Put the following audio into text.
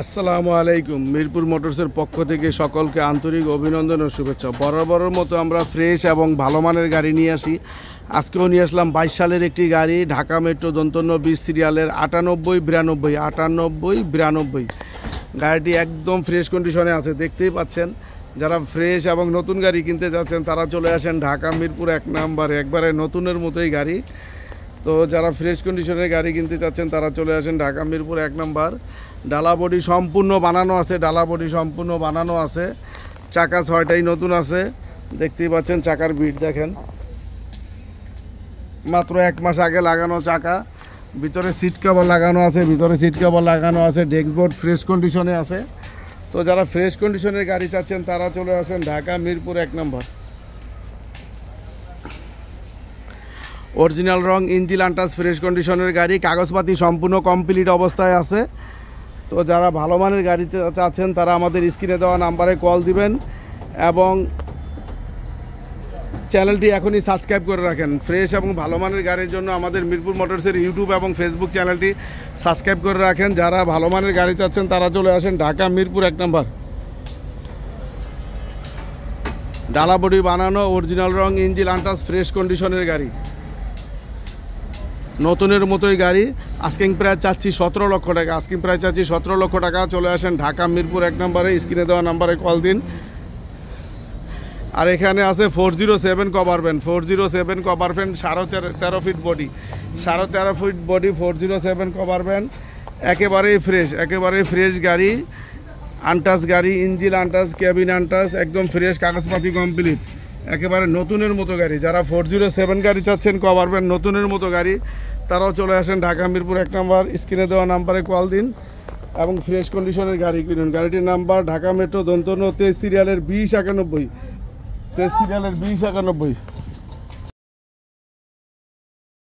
আসসালামু আলাইকুম। মিরপুর মোটরসের পক্ষ থেকে সকলকে আন্তরিক অভিনন্দন ও শুভেচ্ছা। বরাবরের মতো আমরা ফ্রেশ এবং ভালো মানের গাড়ি নিয়ে আসি। আজকেও নিয়ে আসলাম 22 সালের একটি গাড়ি, ঢাকা মেট্রো 20 সিরিয়ালের 9892। গাড়িটি একদম ফ্রেশ কন্ডিশনে আছে, দেখতেই পাচ্ছেন। যারা ফ্রেশ এবং নতুন গাড়ি কিনতে যাচ্ছেন তারা চলে আসেন ঢাকা মিরপুর 1 নম্বরে, একবারে নতুনের মতোই গাড়ি। তো যারা ফ্রেশ কন্ডিশনের গাড়ি কিনতে চাচ্ছেন তারা চলে আসেন ঢাকা মিরপুর 1 নম্বর। ডালা বডি সম্পূর্ণ বানানো আছে, চাকা 6টাই নতুন আছে, দেখতেই পাচ্ছেন। চাকার বিট দেখেন, মাত্র 1 মাস আগে লাগানো চাকা। ভিতরে সিট কভার লাগানো আছে, ডেস্কবোর্ড ফ্রেশ কন্ডিশনে আছে। তো যারা ফ্রেশ কন্ডিশনের গাড়ি চাচ্ছেন তারা চলে আসেন ঢাকা মিরপুর 1 নম্বর। অরিজিনাল রং, ইঞ্জিন আনটাচ, ফ্রেশ কন্ডিশনের গাড়ি, কাগজপাতি সম্পূর্ণ কমপ্লিট অবস্থায় আছে। তো যারা ভালো মানের গাড়ি চাচ্ছেন তারা আমাদের স্ক্রিনে দেওয়া নাম্বারে কল দিবেন এবং চ্যানেলটি এখনই সাবস্ক্রাইব করে রাখেন। ফ্রেশ এবং ভালো মানের গাড়ির জন্য আমাদের মিরপুর মোটরসের ইউটিউব এবং ফেসবুক চ্যানেলটি সাবস্ক্রাইব করে রাখেন। যারা ভালো মানের গাড়ি চাচ্ছেন তারা চলে আসেন ঢাকা মিরপুর 1 নম্বর। ডালা বডি বানানো, অরিজিনাল রং, ইঞ্জিন আনটাচ, ফ্রেশ কন্ডিশনের গাড়ি, নতুনের মতোই গাড়ি। আস্কিং প্রাইস চাচ্ছি 17 লক্ষ টাকা। চলে আসেন ঢাকা মিরপুর 1 নম্বরে, স্ক্রিনে দেওয়া নাম্বারে কল দিন। আর এখানে আছে 407 cover van, 13.5 feet body, 407 cover van, একেবারেই ফ্রেশ গাড়ি, আনটাচ গাড়ি, ইঞ্জিন আনটাচ, ক্যাবিন আনটাচ, একদম ফ্রেশ, কাগজপাতি কমপ্লিট, একেবারে নতুনের মতো গাড়ি। যারা 407 গাড়ি চাচ্ছেন কভার ভ্যান নতুনের মতো গাড়ি, তারাও চলে আসেন ঢাকা মিরপুর 1 নম্বর, স্ক্রিনে দেওয়া নাম্বারে কল দিন এবং ফ্রেশ কন্ডিশনের গাড়ি কিনুন। গাড়িটির নাম্বার ঢাকা মেট্রো 23 সিরিয়ালের 2091।